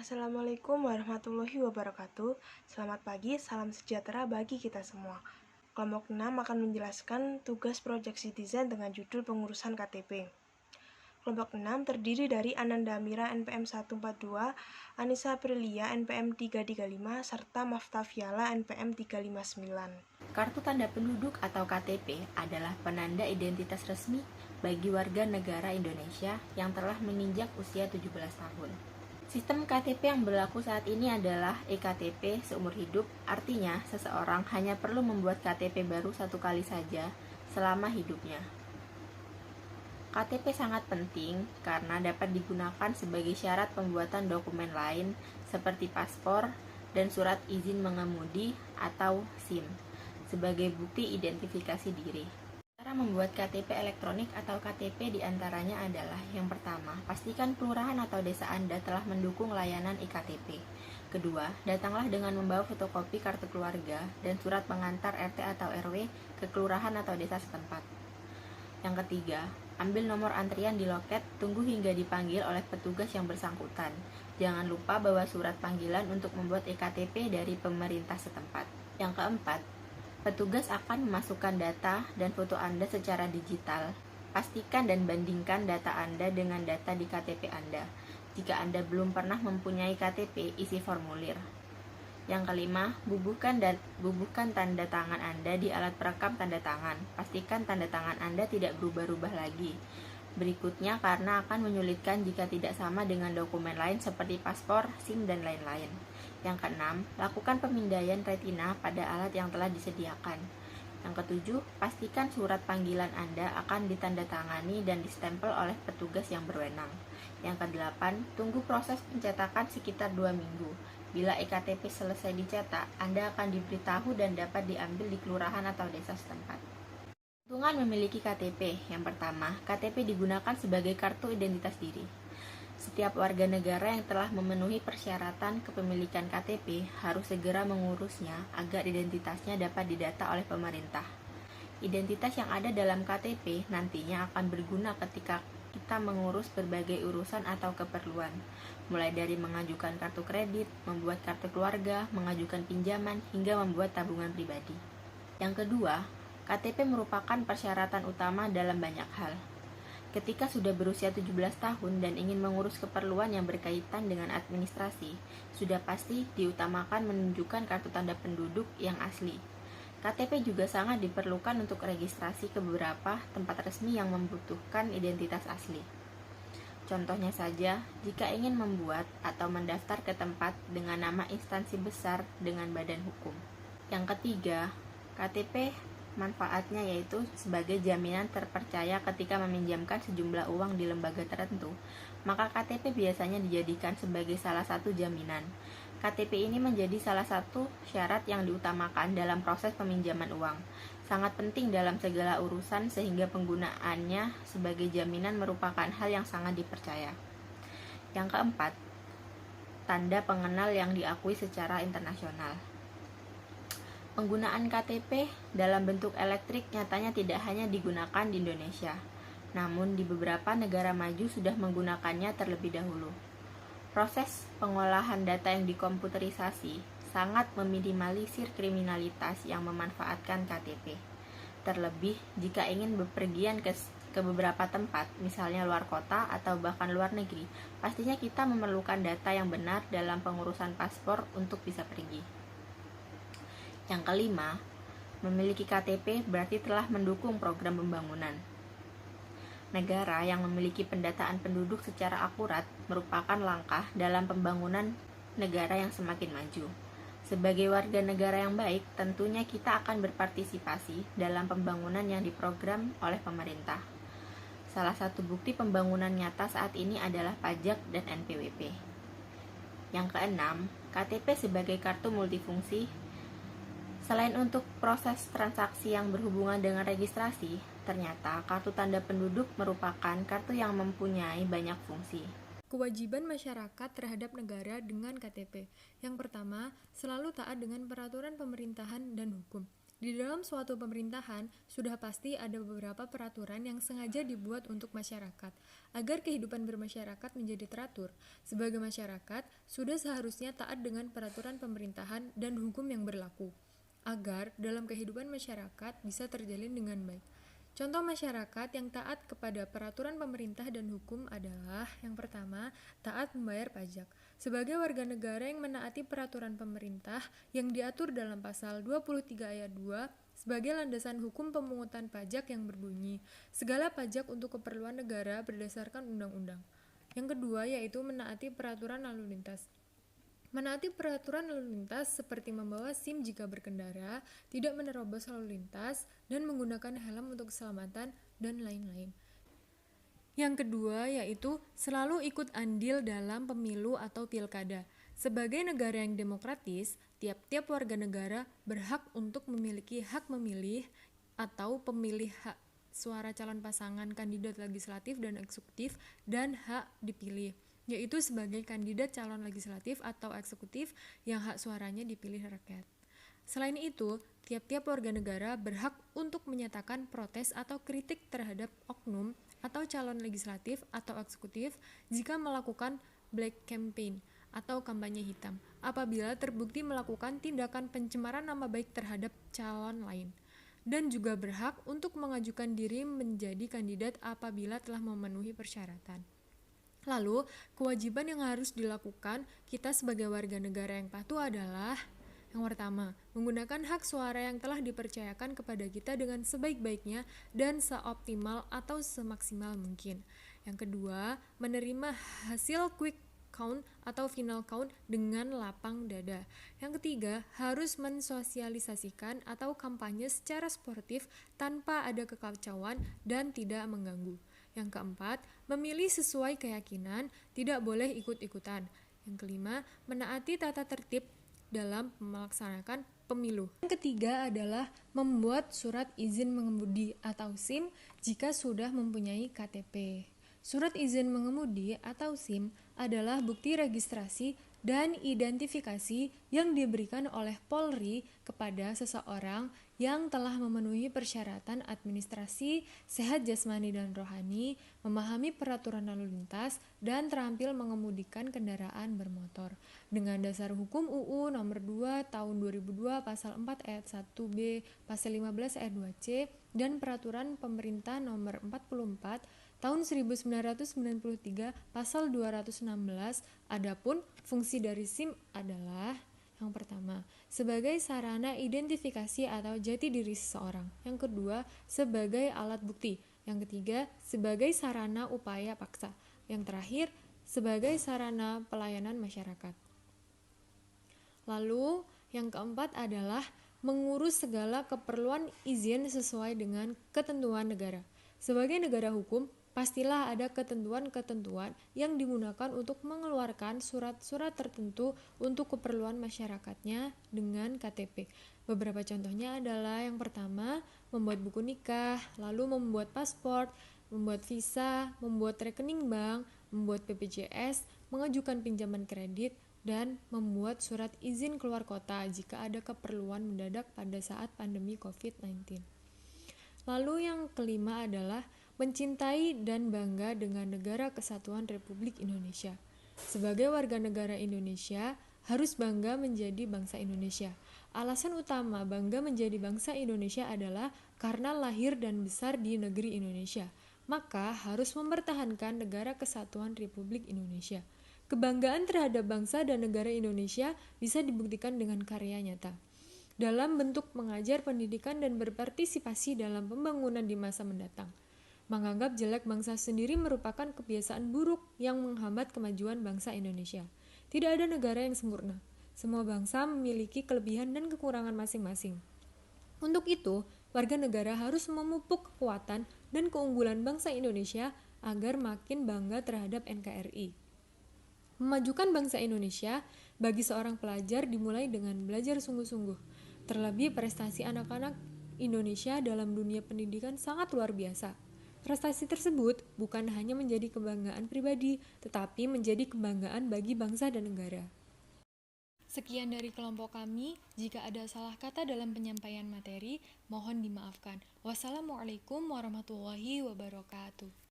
Assalamualaikum warahmatullahi wabarakatuh. Selamat pagi, salam sejahtera bagi kita semua. Kelompok 6 akan menjelaskan tugas Project Citizen dengan judul pengurusan KTP. Kelompok 6 terdiri dari Ananda Amira NPM 142, Anissa Aprilia NPM 335, serta Maftafiala NPM 359. Kartu tanda penduduk atau KTP adalah penanda identitas resmi bagi warga negara Indonesia yang telah menginjak usia 17 tahun. Sistem KTP yang berlaku saat ini adalah eKTP seumur hidup, artinya seseorang hanya perlu membuat KTP baru satu kali saja selama hidupnya. KTP sangat penting karena dapat digunakan sebagai syarat pembuatan dokumen lain seperti paspor dan surat izin mengemudi atau SIM sebagai bukti identifikasi diri. Cara membuat KTP elektronik atau KTP diantaranya adalah: yang pertama, pastikan kelurahan atau desa Anda telah mendukung layanan eKTP. Kedua, datanglah dengan membawa fotokopi kartu keluarga dan surat pengantar RT atau RW ke kelurahan atau desa setempat. Yang ketiga, ambil nomor antrian di loket, tunggu hingga dipanggil oleh petugas yang bersangkutan. Jangan lupa bawa surat panggilan untuk membuat eKTP dari pemerintah setempat. Yang keempat, petugas akan memasukkan data dan foto Anda secara digital. Pastikan dan bandingkan data Anda dengan data di KTP Anda. Jika Anda belum pernah mempunyai KTP, isi formulir. Yang kelima, bubuhkan tanda tangan Anda di alat perekam tanda tangan. Pastikan tanda tangan Anda tidak berubah-ubah lagi. Berikutnya, karena akan menyulitkan jika tidak sama dengan dokumen lain seperti paspor, SIM, dan lain-lain. Yang keenam, lakukan pemindaian retina pada alat yang telah disediakan. Yang ketujuh, pastikan surat panggilan Anda akan ditandatangani dan distempel oleh petugas yang berwenang. Yang kedelapan, tunggu proses pencetakan sekitar 2 minggu. Bila eKTP selesai dicetak, Anda akan diberitahu dan dapat diambil di kelurahan atau desa setempat. Keuntungan memiliki KTP. Yang pertama, KTP digunakan sebagai kartu identitas diri. Setiap warga negara yang telah memenuhi persyaratan kepemilikan KTP harus segera mengurusnya agar identitasnya dapat didata oleh pemerintah. Identitas yang ada dalam KTP nantinya akan berguna ketika kita mengurus berbagai urusan atau keperluan, mulai dari mengajukan kartu kredit, membuat kartu keluarga, mengajukan pinjaman, hingga membuat tabungan pribadi. Yang kedua, KTP merupakan persyaratan utama dalam banyak hal. Ketika sudah berusia 17 tahun dan ingin mengurus keperluan yang berkaitan dengan administrasi, sudah pasti diutamakan menunjukkan kartu tanda penduduk yang asli. KTP juga sangat diperlukan untuk registrasi ke beberapa tempat resmi yang membutuhkan identitas asli. Contohnya saja, jika ingin membuat atau mendaftar ke tempat dengan nama instansi besar dengan badan hukum. Yang ketiga, KTP manfaatnya yaitu sebagai jaminan terpercaya ketika meminjamkan sejumlah uang di lembaga tertentu, maka KTP biasanya dijadikan sebagai salah satu jaminan. KTP ini menjadi salah satu syarat yang diutamakan dalam proses peminjaman uang. Sangat penting dalam segala urusan sehingga penggunaannya sebagai jaminan merupakan hal yang sangat dipercaya. Yang keempat, tanda pengenal yang diakui secara internasional. Penggunaan KTP dalam bentuk elektrik nyatanya tidak hanya digunakan di Indonesia, namun di beberapa negara maju sudah menggunakannya terlebih dahulu. Proses pengolahan data yang dikomputerisasi sangat meminimalisir kriminalitas yang memanfaatkan KTP. Terlebih jika ingin bepergian ke beberapa tempat, misalnya luar kota atau bahkan luar negeri, pastinya kita memerlukan data yang benar dalam pengurusan paspor untuk bisa pergi. Yang kelima, memiliki KTP berarti telah mendukung program pembangunan. Negara yang memiliki pendataan penduduk secara akurat merupakan langkah dalam pembangunan negara yang semakin maju. Sebagai warga negara yang baik, tentunya kita akan berpartisipasi dalam pembangunan yang diprogram oleh pemerintah. Salah satu bukti pembangunan nyata saat ini adalah pajak dan NPWP. Yang keenam, KTP sebagai kartu multifungsi. Selain untuk proses transaksi yang berhubungan dengan registrasi, ternyata kartu tanda penduduk merupakan kartu yang mempunyai banyak fungsi. Kewajiban masyarakat terhadap negara dengan KTP. Yang pertama, selalu taat dengan peraturan pemerintahan dan hukum. Di dalam suatu pemerintahan, sudah pasti ada beberapa peraturan yang sengaja dibuat untuk masyarakat, agar kehidupan bermasyarakat menjadi teratur. Sebagai masyarakat, sudah seharusnya taat dengan peraturan pemerintahan dan hukum yang berlaku, agar dalam kehidupan masyarakat bisa terjalin dengan baik. Contoh masyarakat yang taat kepada peraturan pemerintah dan hukum adalah yang pertama, taat membayar pajak. Sebagai warga negara yang menaati peraturan pemerintah yang diatur dalam pasal 23 ayat 2 sebagai landasan hukum pemungutan pajak yang berbunyi, segala pajak untuk keperluan negara berdasarkan undang-undang. Yang kedua yaitu menaati peraturan lalu lintas. Menaati peraturan lalu lintas seperti membawa SIM jika berkendara, tidak menerobos lalu lintas, dan menggunakan helm untuk keselamatan, dan lain-lain. Yang kedua yaitu selalu ikut andil dalam pemilu atau pilkada. Sebagai negara yang demokratis, tiap-tiap warga negara berhak untuk memiliki hak memilih atau pemilih hak suara calon pasangan kandidat legislatif dan eksekutif dan hak dipilih, yaitu sebagai kandidat calon legislatif atau eksekutif yang hak suaranya dipilih rakyat. Selain itu, tiap-tiap warga negara berhak untuk menyatakan protes atau kritik terhadap oknum atau calon legislatif atau eksekutif jika melakukan black campaign atau kampanye hitam, apabila terbukti melakukan tindakan pencemaran nama baik terhadap calon lain. Dan juga berhak untuk mengajukan diri menjadi kandidat apabila telah memenuhi persyaratan. Lalu, kewajiban yang harus dilakukan kita sebagai warga negara yang patuh adalah yang pertama, menggunakan hak suara yang telah dipercayakan kepada kita dengan sebaik-baiknya dan seoptimal atau semaksimal mungkin. Yang kedua, menerima hasil quick count atau final count dengan lapang dada. Yang ketiga, harus mensosialisasikan atau kampanye secara sportif tanpa ada kekacauan dan tidak mengganggu. Yang keempat, memilih sesuai keyakinan, tidak boleh ikut-ikutan. Yang kelima, menaati tata tertib dalam melaksanakan pemilu. Yang ketiga adalah membuat surat izin mengemudi atau SIM jika sudah mempunyai KTP. Surat izin mengemudi atau SIM adalah bukti registrasi dan identifikasi yang diberikan oleh Polri kepada seseorang yang telah memenuhi persyaratan administrasi, sehat jasmani dan rohani, memahami peraturan lalu lintas, dan terampil mengemudikan kendaraan bermotor. Dengan dasar hukum UU nomor 2 tahun 2002 pasal 4 ayat 1B, pasal 15 ayat 2C, dan peraturan pemerintah nomor 44 tahun 1993 pasal 216. Adapun fungsi dari SIM adalah yang pertama, sebagai sarana identifikasi atau jati diri seseorang. Yang kedua, sebagai alat bukti. Yang ketiga, sebagai sarana upaya paksa. Yang terakhir, sebagai sarana pelayanan masyarakat. Lalu, yang keempat adalah mengurus segala keperluan izin sesuai dengan ketentuan negara. Sebagai negara hukum, pastilah ada ketentuan-ketentuan yang digunakan untuk mengeluarkan surat-surat tertentu untuk keperluan masyarakatnya dengan KTP. Beberapa contohnya adalah yang pertama, membuat buku nikah, lalu membuat paspor, membuat visa, membuat rekening bank, membuat BPJS, mengajukan pinjaman kredit, dan membuat surat izin keluar kota jika ada keperluan mendadak pada saat pandemi COVID-19. Lalu yang kelima adalah mencintai dan bangga dengan Negara Kesatuan Republik Indonesia. Sebagai warga negara Indonesia, harus bangga menjadi bangsa Indonesia. Alasan utama bangga menjadi bangsa Indonesia adalah karena lahir dan besar di negeri Indonesia. Maka harus mempertahankan Negara Kesatuan Republik Indonesia. Kebanggaan terhadap bangsa dan negara Indonesia bisa dibuktikan dengan karya nyata. Dalam bentuk mengajar pendidikan dan berpartisipasi dalam pembangunan di masa mendatang. Menganggap jelek bangsa sendiri merupakan kebiasaan buruk yang menghambat kemajuan bangsa Indonesia. Tidak ada negara yang sempurna. Semua bangsa memiliki kelebihan dan kekurangan masing-masing. Untuk itu, warga negara harus memupuk kekuatan dan keunggulan bangsa Indonesia agar makin bangga terhadap NKRI. Memajukan bangsa Indonesia bagi seorang pelajar dimulai dengan belajar sungguh-sungguh. Terlebih prestasi anak-anak Indonesia dalam dunia pendidikan sangat luar biasa. Prestasi tersebut bukan hanya menjadi kebanggaan pribadi, tetapi menjadi kebanggaan bagi bangsa dan negara. Sekian dari kelompok kami. Jika ada salah kata dalam penyampaian materi, mohon dimaafkan. Wassalamualaikum warahmatullahi wabarakatuh.